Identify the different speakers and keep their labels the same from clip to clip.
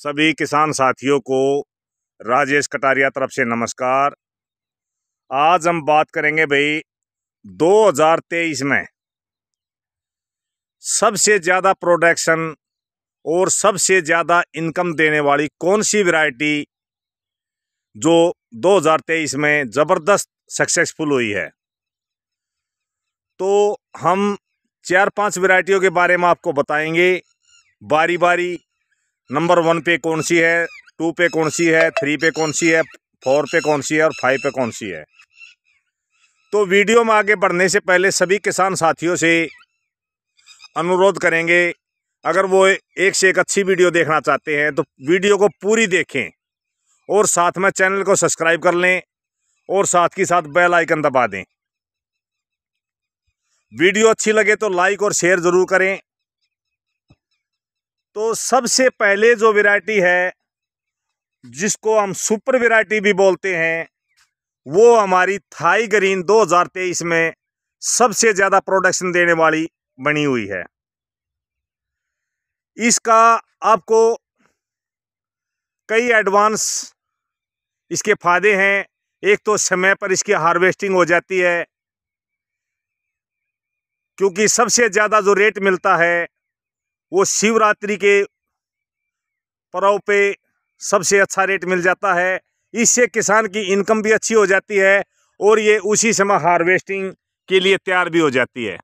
Speaker 1: सभी किसान साथियों को राजेश कटारिया तरफ से नमस्कार। आज हम बात करेंगे भाई 2023 में सबसे ज़्यादा प्रोडक्शन और सबसे ज़्यादा इनकम देने वाली कौन सी वैरायटी जो 2023 में ज़बरदस्त सक्सेसफुल हुई है। तो हम 4-5 वैरायटियों के बारे में आपको बताएंगे बारी बारी। नंबर 1 पे कौन सी है, 2 पे कौन सी है, 3 पे कौन सी है, 4 पे कौन सी है और 5 पे कौन सी है। तो वीडियो में आगे बढ़ने से पहले सभी किसान साथियों से अनुरोध करेंगे, अगर वो एक से एक अच्छी वीडियो देखना चाहते हैं तो वीडियो को पूरी देखें और साथ में चैनल को सब्सक्राइब कर लें और साथ ही साथ बेल आइकन दबा दें। वीडियो अच्छी लगे तो लाइक और शेयर ज़रूर करें। तो सबसे पहले जो वैरायटी है जिसको हम सुपर वैरायटी भी बोलते हैं, वो हमारी थाई ग्रीन 2023 में सबसे ज़्यादा प्रोडक्शन देने वाली बनी हुई है। इसका आपको कई एडवांस इसके फायदे हैं। एक तो समय पर इसकी हार्वेस्टिंग हो जाती है, क्योंकि सबसे ज़्यादा जो रेट मिलता है वो शिवरात्रि के पर्व पे सबसे अच्छा रेट मिल जाता है। इससे किसान की इनकम भी अच्छी हो जाती है और ये उसी समय हार्वेस्टिंग के लिए तैयार भी हो जाती है।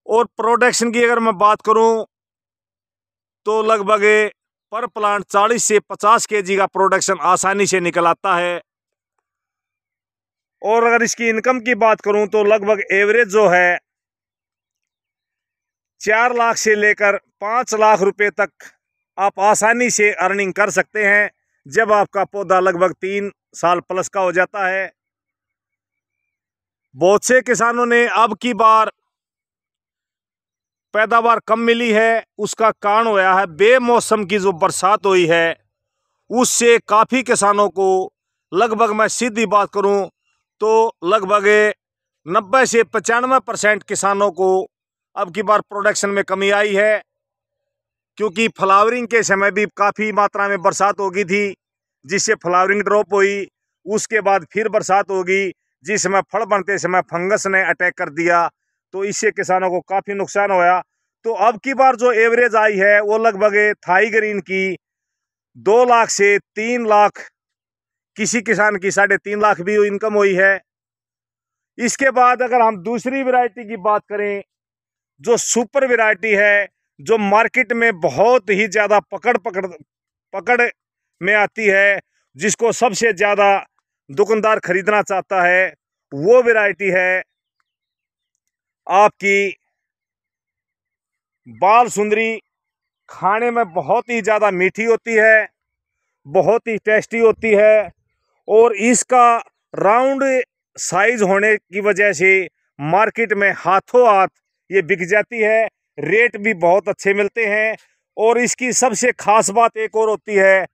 Speaker 1: और प्रोडक्शन की अगर मैं बात करूं तो लगभग पर प्लांट 40 से 50 केजी का प्रोडक्शन आसानी से निकल आता है। और अगर इसकी इनकम की बात करूं तो लगभग एवरेज जो है 4 लाख से लेकर 5 लाख रुपए तक आप आसानी से अर्निंग कर सकते हैं जब आपका पौधा लगभग 3 साल प्लस का हो जाता है। बहुत से किसानों ने अब की बार पैदावार कम मिली है, उसका कारण होया है बेमौसम की जो बरसात हुई है, उससे काफ़ी किसानों को लगभग, मैं सीधी बात करूं तो लगभग 90 से 95% किसानों को अब की बार प्रोडक्शन में कमी आई है। क्योंकि फ्लावरिंग के समय भी काफ़ी मात्रा में बरसात हो गई थी, जिससे फ्लावरिंग ड्रॉप हुई। उसके बाद फिर बरसात होगी, जिसमें फल बनते समय फंगस ने अटैक कर दिया, तो इससे किसानों को काफ़ी नुकसान होया। तो अब की बार जो एवरेज आई है वो लगभग थाई ग्रीन की 2 लाख से 3 लाख, किसी किसान की 3.5 लाख भी इनकम हुई है। इसके बाद अगर हम दूसरी वैरायटी की बात करें, जो सुपर वैरायटी है, जो मार्केट में बहुत ही ज़्यादा पकड़ में आती है, जिसको सबसे ज़्यादा दुकानदार खरीदना चाहता है, वो वैरायटी है आपकी बाल सुंदरी। खाने में बहुत ही ज़्यादा मीठी होती है, बहुत ही टेस्टी होती है और इसका राउंड साइज होने की वजह से मार्केट में हाथों हाथ ये बिक जाती है। रेट भी बहुत अच्छे मिलते हैं। और इसकी सबसे खास बात एक और होती है,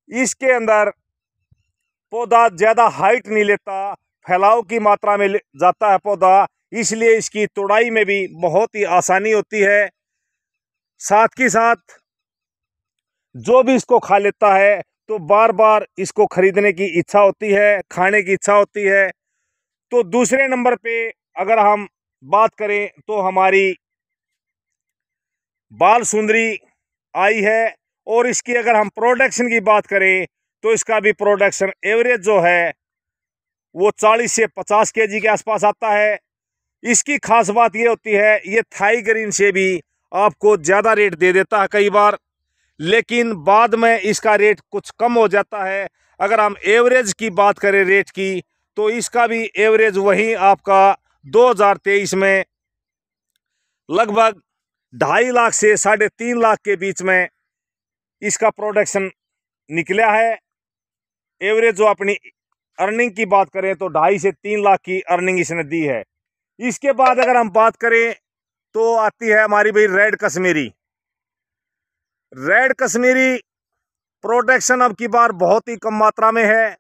Speaker 1: इसके अंदर पौधा ज़्यादा हाइट नहीं लेता, फैलाव की मात्रा में जाता है पौधा, इसलिए इसकी तोड़ाई में भी बहुत ही आसानी होती है। साथ ही साथ जो भी इसको खा लेता है तो बार बार इसको खरीदने की इच्छा होती है, खाने की इच्छा होती है। तो दूसरे नंबर पे अगर हम बात करें तो हमारी बाल सुंदरी आई है। और इसकी अगर हम प्रोडक्शन की बात करें तो इसका भी प्रोडक्शन एवरेज जो है वो 40 से 50 केजी के आसपास आता है। इसकी खास बात ये होती है, ये थाई ग्रीन से भी आपको ज़्यादा रेट दे देता है कई बार, लेकिन बाद में इसका रेट कुछ कम हो जाता है। अगर हम एवरेज की बात करें रेट की, तो इसका भी एवरेज वही आपका 2023 में लगभग 2.5 लाख से 3.5 लाख के बीच में इसका प्रोडक्शन निकला है। एवरेज जो अपनी अर्निंग की बात करें तो 2.5 से 3 लाख की अर्निंग इसने दी है। इसके बाद अगर हम बात करें तो आती है हमारी भाई red Kashmiri. Red Kashmiri production अब की बार बहुत ही कम मात्रा में है,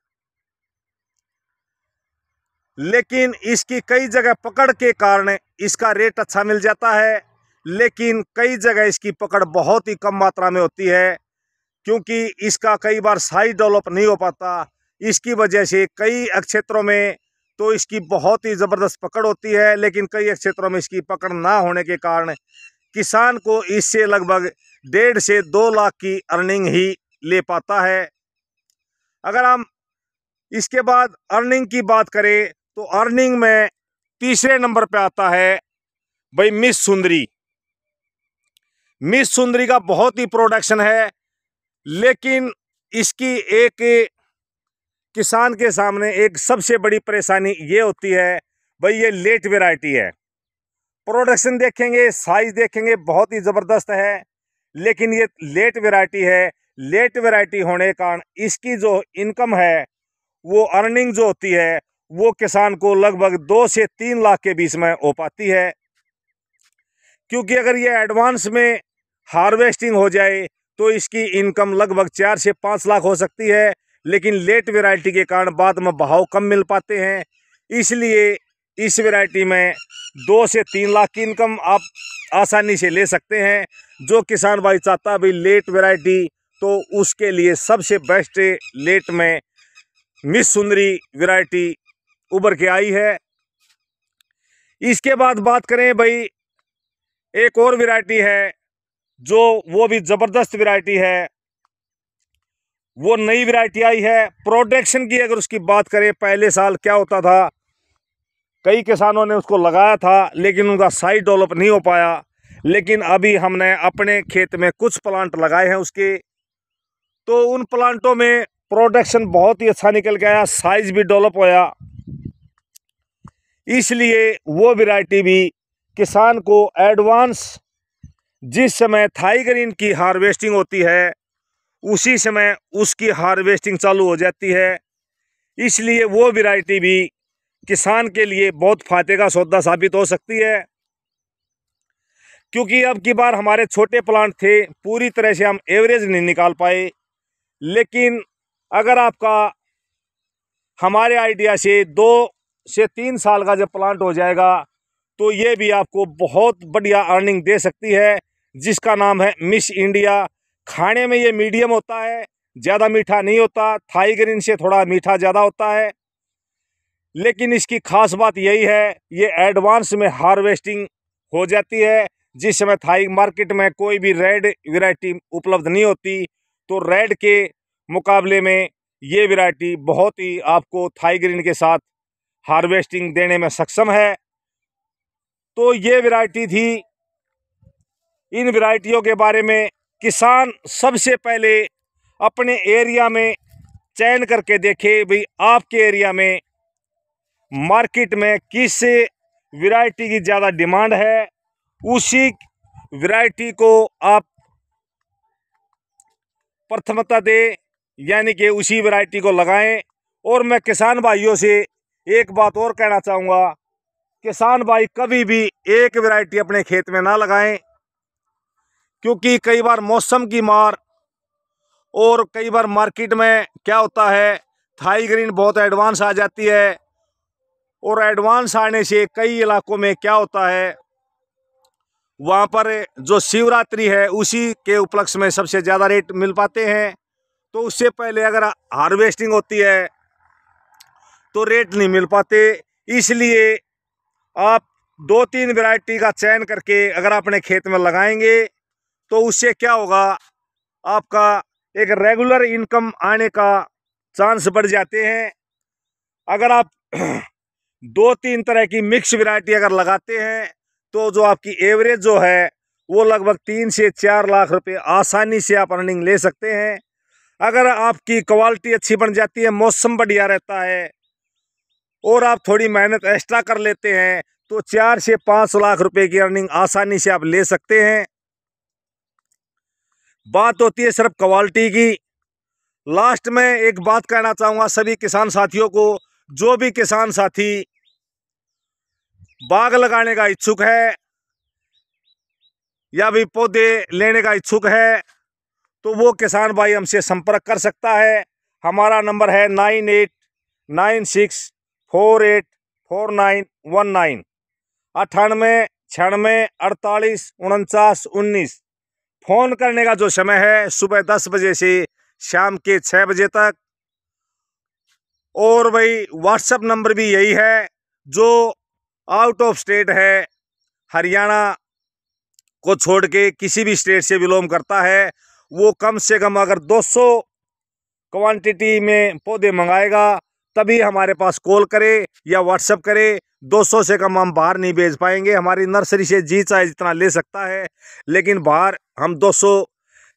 Speaker 1: लेकिन इसकी कई जगह पकड़ के कारण इसका रेट अच्छा मिल जाता है। लेकिन कई जगह इसकी पकड़ बहुत ही कम मात्रा में होती है, क्योंकि इसका कई बार साइज डेवलप नहीं हो पाता। इसकी वजह से कई क्षेत्रों में तो इसकी बहुत ही ज़बरदस्त पकड़ होती है, लेकिन कई क्षेत्रों में इसकी पकड़ ना होने के कारण किसान को इससे लगभग 1.5 से 2 लाख की अर्निंग ही ले पाता है। अगर हम इसके बाद अर्निंग की बात करें तो अर्निंग में तीसरे नंबर पे आता है भाई मिस सुंदरी। मिस सुंदरी का बहुत ही प्रोडक्शन है, लेकिन इसकी एक किसान के सामने एक सबसे बड़ी परेशानी ये होती है भाई ये लेट वैरायटी है। प्रोडक्शन देखेंगे, साइज देखेंगे, बहुत ही ज़बरदस्त है, लेकिन ये लेट वैरायटी है। लेट वैरायटी होने के कारण इसकी जो इनकम है, वो अर्निंग जो होती है, वो किसान को लगभग 2 से 3 लाख के बीच में हो पाती है। क्योंकि अगर ये एडवांस में हार्वेस्टिंग हो जाए तो इसकी इनकम लगभग 4 से 5 लाख हो सकती है, लेकिन लेट वैरायटी के कारण बाद में भाव कम मिल पाते हैं। इसलिए इस वैरायटी में 2 से 3 लाख की इनकम आप आसानी से ले सकते हैं। जो किसान भाई चाहता है भाई लेट वैरायटी, तो उसके लिए सबसे बेस्ट लेट में मिस सुंदरी वैरायटी उभर के आई है। इसके बाद बात करें भाई एक और वैरायटी है जो वो भी ज़बरदस्त वैरायटी है, वो नई वैरायटी आई है। प्रोडक्शन की अगर उसकी बात करें, पहले साल क्या होता था, कई किसानों ने उसको लगाया था लेकिन उनका साइज डेवलप नहीं हो पाया। लेकिन अभी हमने अपने खेत में कुछ प्लांट लगाए हैं उसके, तो उन प्लांटों में प्रोडक्शन बहुत ही अच्छा निकल के आया, साइज भी डेवलप होया। इसलिए वो वैरायटी भी किसान को एडवांस जिस समय थाई ग्रीन की हार्वेस्टिंग होती है उसी समय उसकी हार्वेस्टिंग चालू हो जाती है। इसलिए वो वैरायटी भी किसान के लिए बहुत फायदे का सौदा साबित हो सकती है। क्योंकि अब की बार हमारे छोटे प्लांट थे, पूरी तरह से हम एवरेज नहीं निकाल पाए, लेकिन अगर आपका हमारे आइडिया से 2 से 3 साल का जब प्लांट हो जाएगा तो ये भी आपको बहुत बढ़िया अर्निंग दे सकती है, जिसका नाम है मिस इंडिया। खाने में ये मीडियम होता है, ज़्यादा मीठा नहीं होता, थाई ग्रीन से थोड़ा मीठा ज़्यादा होता है, लेकिन इसकी खास बात यही है ये एडवांस में हार्वेस्टिंग हो जाती है। जिस समय थाई मार्केट में कोई भी रेड वैरायटी उपलब्ध नहीं होती, तो रेड के मुकाबले में ये वैरायटी बहुत ही आपको थाई ग्रीन के साथ हार्वेस्टिंग देने में सक्षम है। तो ये वैरायटी थी। इन वैरायटियों के बारे में किसान सबसे पहले अपने एरिया में चयन करके देखे भाई आपके एरिया में मार्केट में किस वैरायटी की ज़्यादा डिमांड है, उसी वैरायटी को आप प्राथमिकता दें, यानी कि उसी वैरायटी को लगाएं। और मैं किसान भाइयों से एक बात और कहना चाहूँगा, किसान भाई कभी भी एक वैरायटी अपने खेत में ना लगाएं, क्योंकि कई बार मौसम की मार और कई बार मार्केट में क्या होता है थाई ग्रीन बहुत एडवांस आ जाती है, और एडवांस आने से कई इलाकों में क्या होता है वहाँ पर जो शिवरात्रि है उसी के उपलक्ष्य में सबसे ज़्यादा रेट मिल पाते हैं। तो उससे पहले अगर हार्वेस्टिंग होती है तो रेट नहीं मिल पाते। इसलिए आप 2-3 वैरायटी का चयन करके अगर अपने खेत में लगाएंगे तो उससे क्या होगा, आपका एक रेगुलर इनकम आने का चांस बढ़ जाते हैं। अगर आप 2-3 तरह की मिक्स वैरायटी अगर लगाते हैं तो जो आपकी एवरेज जो है वो लगभग 3 से 4 लाख रुपए आसानी से आप अर्निंग ले सकते हैं। अगर आपकी क्वालिटी अच्छी बन जाती है, मौसम बढ़िया रहता है और आप थोड़ी मेहनत एक्स्ट्रा कर लेते हैं, तो 4 से 5 लाख रुपए की अर्निंग आसानी से आप ले सकते हैं। बात होती है सिर्फ क्वालिटी की। लास्ट में एक बात कहना चाहूँगा सभी किसान साथियों को, जो भी किसान साथी बाग लगाने का इच्छुक है या भी पौधे लेने का इच्छुक है, तो वो किसान भाई हमसे संपर्क कर सकता है। हमारा नंबर है 9896484919 98 96484919। फ़ोन करने का जो समय है सुबह 10 बजे से शाम के 6 बजे तक। और भाई व्हाट्सएप नंबर भी यही है। जो आउट ऑफ स्टेट है, हरियाणा को छोड़ के किसी भी स्टेट से बिलोंग करता है, वो कम से कम अगर 200 क्वांटिटी में पौधे मंगाएगा तभी हमारे पास कॉल करे या व्हाट्सएप करे। 200 से कम हम बाहर नहीं भेज पाएंगे। हमारी नर्सरी से जी चाहे जितना ले सकता है, लेकिन बाहर हम 200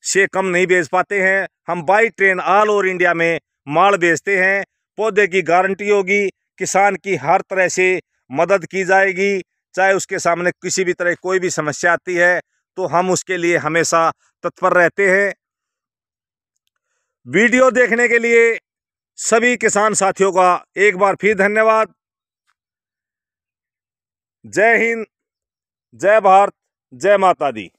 Speaker 1: से कम नहीं भेज पाते हैं। हम by train all over India में माल भेजते हैं। पौधे की गारंटी होगी, किसान की हर तरह से मदद की जाएगी। चाहे उसके सामने किसी भी तरह कोई भी समस्या आती है तो हम उसके लिए हमेशा तत्पर रहते हैं। वीडियो देखने के लिए सभी किसान साथियों का एक बार फिर धन्यवाद। जय हिंद, जय भारत, जय माता दी।